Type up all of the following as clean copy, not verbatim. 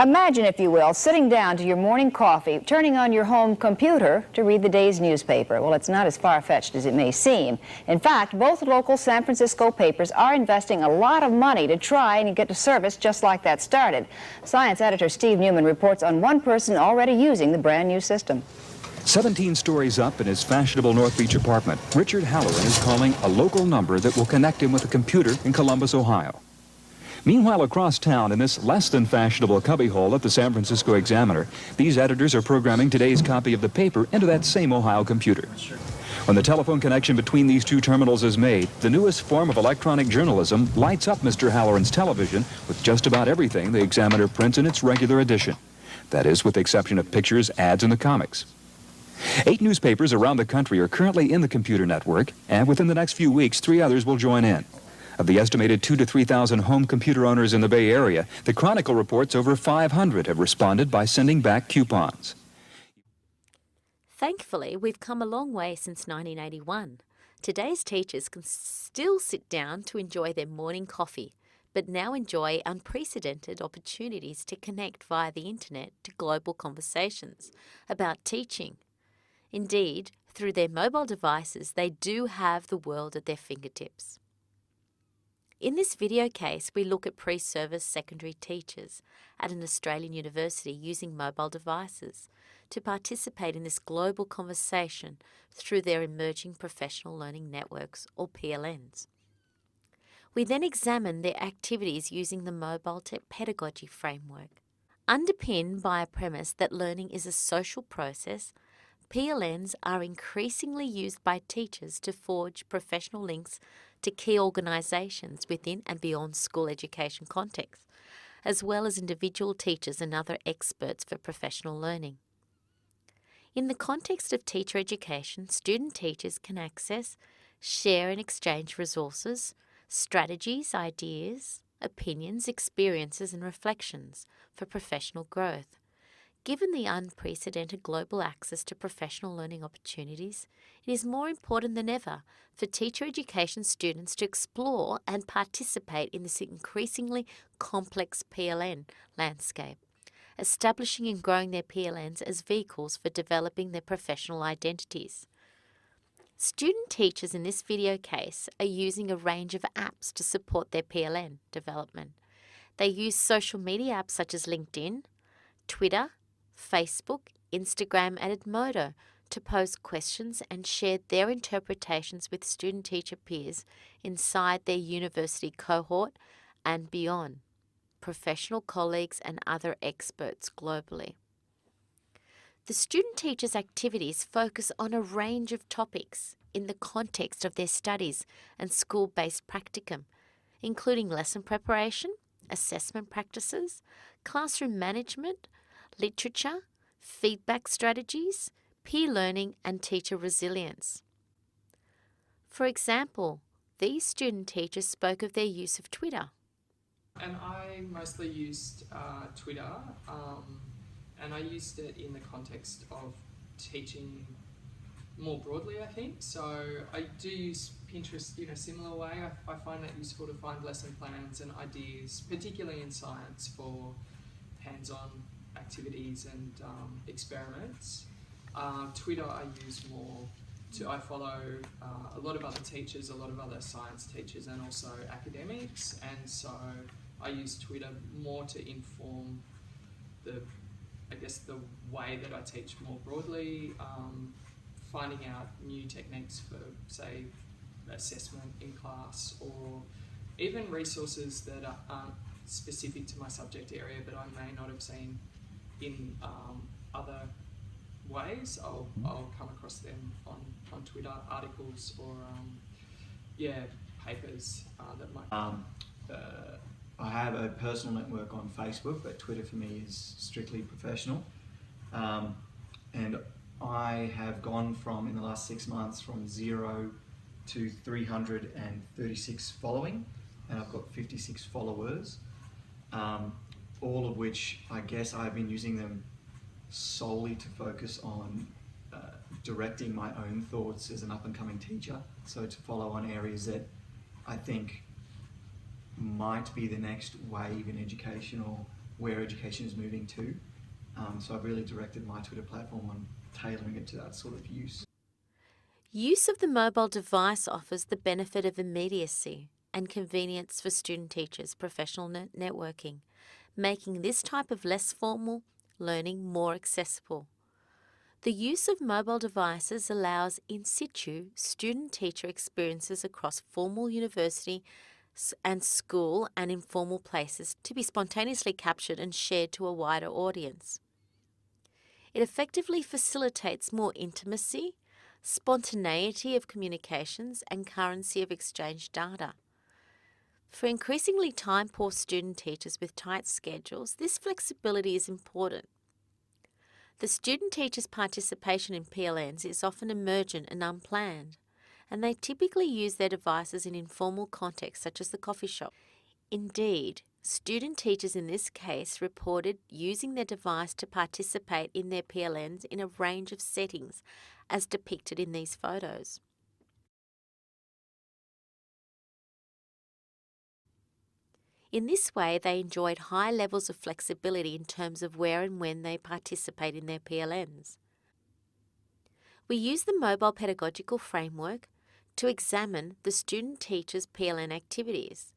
Imagine, if you will, sitting down to your morning coffee, turning on your home computer to read the day's newspaper. Well, it's not as far-fetched as it may seem. In fact, both local San Francisco papers are investing a lot of money to try and get a service just like that started. Science editor Steve Newman reports on one person already using the brand new system. 17 stories up in his fashionable North Beach apartment, Richard Halloran is calling a local number that will connect him with a computer in Columbus, Ohio. Meanwhile, across town, in this less-than-fashionable cubbyhole at the San Francisco Examiner, these editors are programming today's copy of the paper into that same Ohio computer. When the telephone connection between these two terminals is made, the newest form of electronic journalism lights up Mr. Halloran's television with just about everything the Examiner prints in its regular edition. That is, with the exception of pictures, ads, and the comics. 8 newspapers around the country are currently in the computer network, and within the next few weeks, 3 others will join in. Of the estimated 2,000 to 3,000 home computer owners in the Bay Area, the Chronicle reports over 500 have responded by sending back coupons. Thankfully, we've come a long way since 1981. Today's teachers can still sit down to enjoy their morning coffee, but now enjoy unprecedented opportunities to connect via the internet to global conversations about teaching. Indeed, through their mobile devices, they do have the world at their fingertips. In this video case, we look at pre-service secondary teachers at an Australian university using mobile devices to participate in this global conversation through their emerging professional learning networks, or PLNs. We then examine their activities using the mobile pedagogy framework. Underpinned by a premise that learning is a social process, PLNs are increasingly used by teachers to forge professional links to key organisations within and beyond school education contexts, as well as individual teachers and other experts for professional learning. In the context of teacher education, student teachers can access, share and exchange resources, strategies, ideas, opinions, experiences and reflections for professional growth. Given the unprecedented global access to professional learning opportunities, it is more important than ever for teacher education students to explore and participate in this increasingly complex PLN landscape, establishing and growing their PLNs as vehicles for developing their professional identities. Student teachers in this video case are using a range of apps to support their PLN development. They use social media apps such as LinkedIn, Twitter, Facebook, Instagram and Edmodo to pose questions and share their interpretations with student-teacher peers inside their university cohort and beyond, professional colleagues and other experts globally. The student-teachers' activities focus on a range of topics in the context of their studies and school-based practicum, including lesson preparation, assessment practices, classroom management, literature, feedback strategies, peer learning and teacher resilience. For example, these student teachers spoke of their use of Twitter. And I mostly used Twitter, and I used it in the context of teaching more broadly, I think. So I do use Pinterest in a similar way. I find that useful to find lesson plans and ideas, particularly in science, for hands-on activities and experiments. Twitter I use more I follow a lot of other teachers, a lot of other science teachers and also academics, and so I use Twitter more to inform the way that I teach more broadly, finding out new techniques for, say, assessment in class, or even resources that aren't specific to my subject area but I may not have seen in other ways. I'll come across them on Twitter, articles or papers that might. I have a personal network on Facebook, but Twitter for me is strictly professional. And I have gone from, in the last 6 months, from 0 to 336 following, and I've got 56 followers, all of which I guess I've been using them solely to focus on directing my own thoughts as an up-and-coming teacher, so to follow on areas that I think might be the next wave in educational where education is moving to. So I've really directed my Twitter platform on tailoring it to that sort of use. Use of the mobile device offers the benefit of immediacy and convenience for student teachers' professional networking, making this type of less formal learning more accessible. The use of mobile devices allows in situ student-teacher experiences across formal university and school and informal places to be spontaneously captured and shared to a wider audience. It effectively facilitates more intimacy, spontaneity of communications, and currency of exchange data. For increasingly time-poor student teachers with tight schedules, this flexibility is important. The student teacher's participation in PLNs is often emergent and unplanned, and they typically use their devices in informal contexts such as the coffee shop. Indeed, student teachers in this case reported using their device to participate in their PLNs in a range of settings, as depicted in these photos. In this way, they enjoyed high levels of flexibility in terms of where and when they participate in their PLNs. We use the mobile pedagogical framework to examine the student teacher's PLN activities.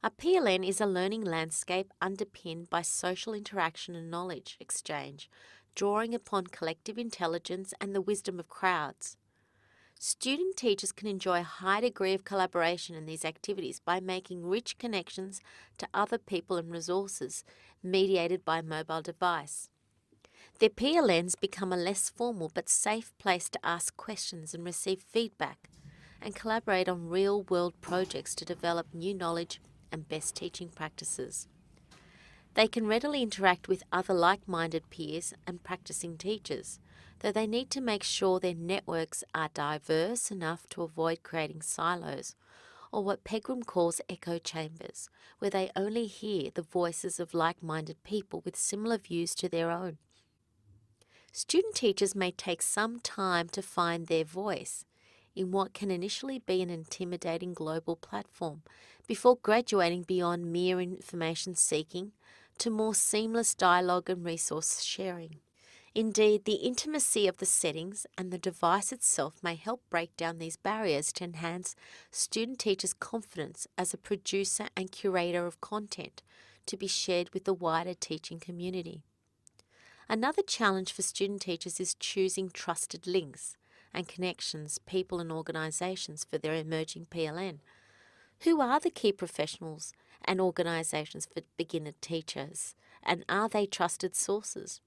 A PLN is a learning landscape underpinned by social interaction and knowledge exchange, drawing upon collective intelligence and the wisdom of crowds. Student teachers can enjoy a high degree of collaboration in these activities by making rich connections to other people and resources mediated by a mobile device. Their PLNs become a less formal but safe place to ask questions and receive feedback and collaborate on real-world projects to develop new knowledge and best teaching practices. They can readily interact with other like-minded peers and practicing teachers, though they need to make sure their networks are diverse enough to avoid creating silos, or what Pegram calls echo chambers, where they only hear the voices of like-minded people with similar views to their own. Student teachers may take some time to find their voice in what can initially be an intimidating global platform before graduating beyond mere information seeking to more seamless dialogue and resource sharing. Indeed, the intimacy of the settings and the device itself may help break down these barriers to enhance student teachers' confidence as a producer and curator of content to be shared with the wider teaching community. Another challenge for student teachers is choosing trusted links and connections, people and organisations for their emerging PLN. Who are the key professionals and organisations for beginner teachers, and are they trusted sources?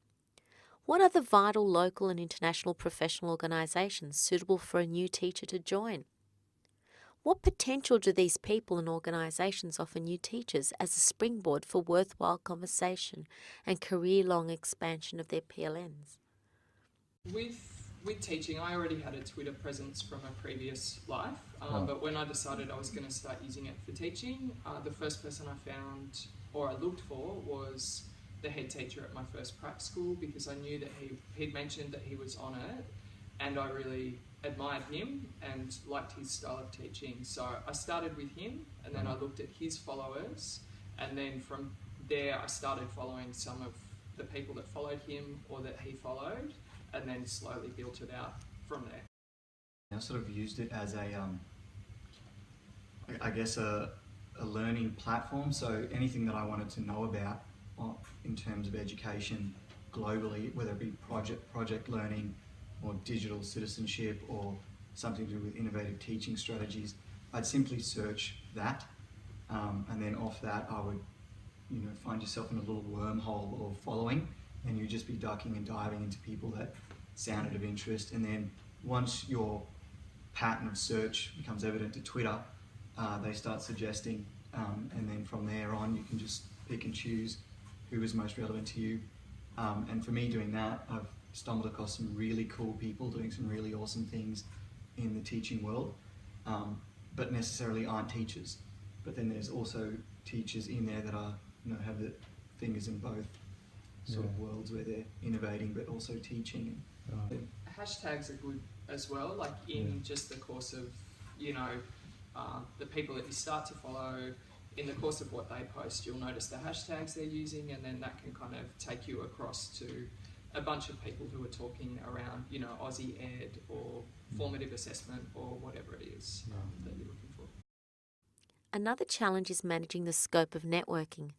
What are the vital local and international professional organisations suitable for a new teacher to join? What potential do these people and organisations offer new teachers as a springboard for worthwhile conversation and career-long expansion of their PLNs? With teaching, I already had a Twitter presence from a previous life, but when I decided I was going to start using it for teaching, the first person I found or I looked for was the head teacher at my first prac school, because I knew that he'd mentioned that he was on it, and I really admired him and liked his style of teaching. So I started with him, and then I looked at his followers, and then from there I started following some of the people that followed him or that he followed, and then slowly built it out from there. I sort of used it as a learning platform. So anything that I wanted to know about in terms of education globally, whether it be project learning or digital citizenship or something to do with innovative teaching strategies, I'd simply search that, and then off that I would, find yourself in a little wormhole of following, and you'd just be ducking and diving into people that sounded of interest. And then once your pattern of search becomes evident to Twitter, they start suggesting, and then from there on you can just pick and choose who is most relevant to you. And for me, doing that, I've stumbled across some really cool people doing some really awesome things in the teaching world, but necessarily aren't teachers. But then there's also teachers in there that are, have the fingers in both sort of worlds, where they're innovating but also teaching. Hashtags are good as well, like in just the course of, the people that you start to follow, in the course of what they post, you'll notice the hashtags they're using, and then that can kind of take you across to a bunch of people who are talking around, you know, Aussie Ed or formative assessment or whatever it is that you're looking for. Another challenge is managing the scope of networking.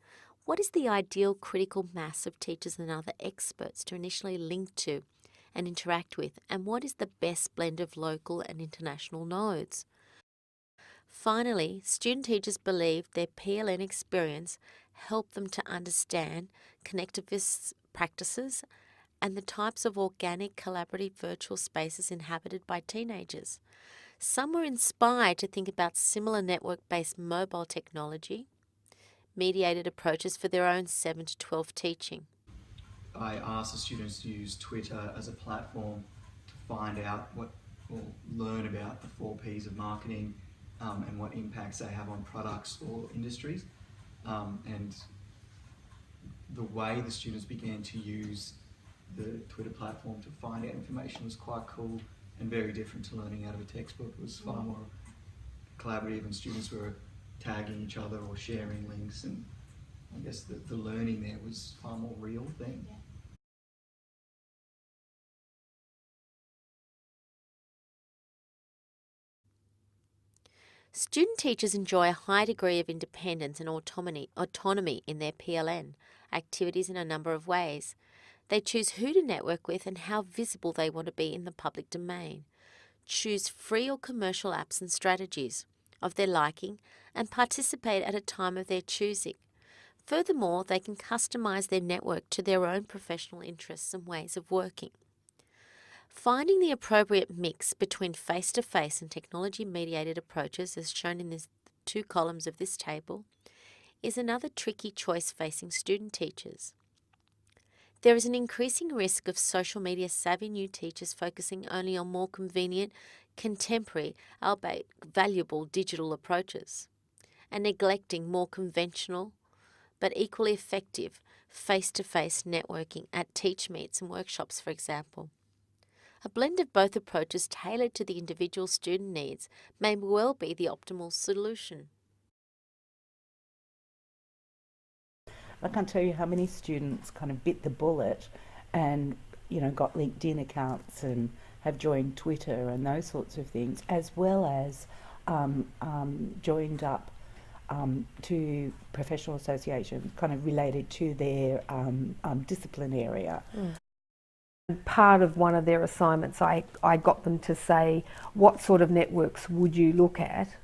What is the ideal critical mass of teachers and other experts to initially link to and interact with, and what is the best blend of local and international nodes? Finally, student teachers believe their PLN experience helped them to understand connectivist practices and the types of organic collaborative virtual spaces inhabited by teenagers. Some were inspired to think about similar network-based mobile technology, mediated approaches for their own 7 to 12 teaching. I asked the students to use Twitter as a platform to find out what, or learn about the 4 Ps of marketing and what impacts they have on products or industries. And the way the students began to use the Twitter platform to find out information was quite cool and very different to learning out of a textbook. It was far more collaborative, and students were tagging each other or sharing links, and I guess the learning there was far more real then. Yeah. Student teachers enjoy a high degree of independence and autonomy in their PLN activities in a number of ways. They choose who to network with and how visible they want to be in the public domain, choose free or commercial apps and strategies of their liking, and participate at a time of their choosing. Furthermore, they can customize their network to their own professional interests and ways of working. Finding the appropriate mix between face-to-face and technology-mediated approaches, as shown in the 2 columns of this table, is another tricky choice facing student teachers. There is an increasing risk of social media savvy new teachers focusing only on more convenient, contemporary, albeit valuable digital approaches, and neglecting more conventional but equally effective face-to-face networking at teach meets and workshops, for example. A blend of both approaches tailored to the individual student needs may well be the optimal solution. I can't tell you how many students kind of bit the bullet and, you know, got LinkedIn accounts and have joined Twitter and those sorts of things, as well as joined up to professional associations kind of related to their discipline area. Part of one of their assignments, I got them to say, what sort of networks would you look at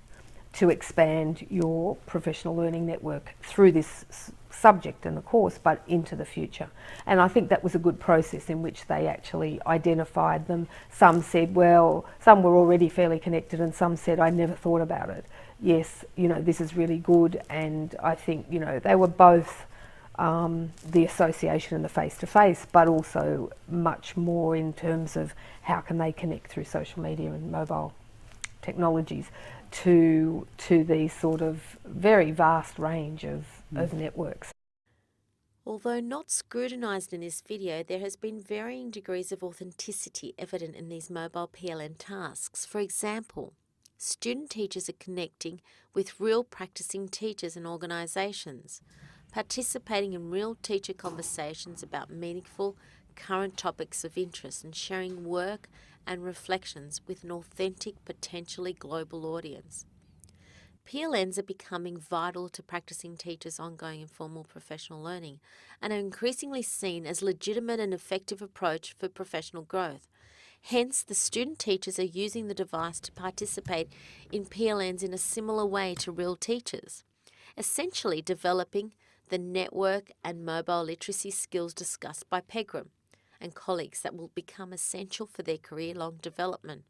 to expand your professional learning network through this subject and the course, but into the future. And I think that was a good process in which they actually identified them. Some said, well, some were already fairly connected, and some said, I never thought about it. Yes, you know, this is really good. And I think, you know, they were both the association and the face-to-face, but also much more in terms of how can they connect through social media and mobile technologies to these sort of very vast range of networks. Although not scrutinised in this video, there has been varying degrees of authenticity evident in these mobile PLN tasks. For example, student teachers are connecting with real practicing teachers and organisations, participating in real teacher conversations about meaningful current topics of interest, and sharing work and reflections with an authentic, potentially global audience. PLNs are becoming vital to practicing teachers' ongoing informal professional learning and are increasingly seen as legitimate and effective approach for professional growth. Hence, the student teachers are using the device to participate in PLNs in a similar way to real teachers, essentially developing the network and mobile literacy skills discussed by Pegram and colleagues that will become essential for their career-long development.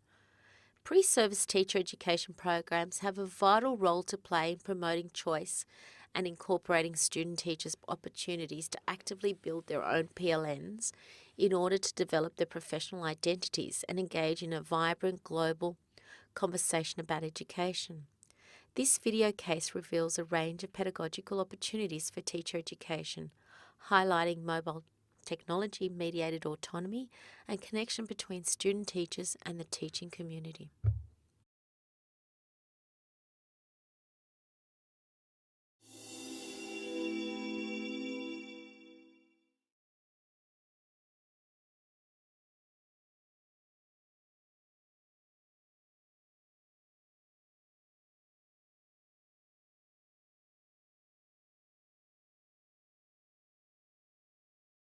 Pre-service teacher education programs have a vital role to play in promoting choice and incorporating student teachers' opportunities to actively build their own PLNs in order to develop their professional identities and engage in a vibrant global conversation about education. This video case reveals a range of pedagogical opportunities for teacher education, highlighting mobile technology-mediated autonomy and connection between student teachers and the teaching community.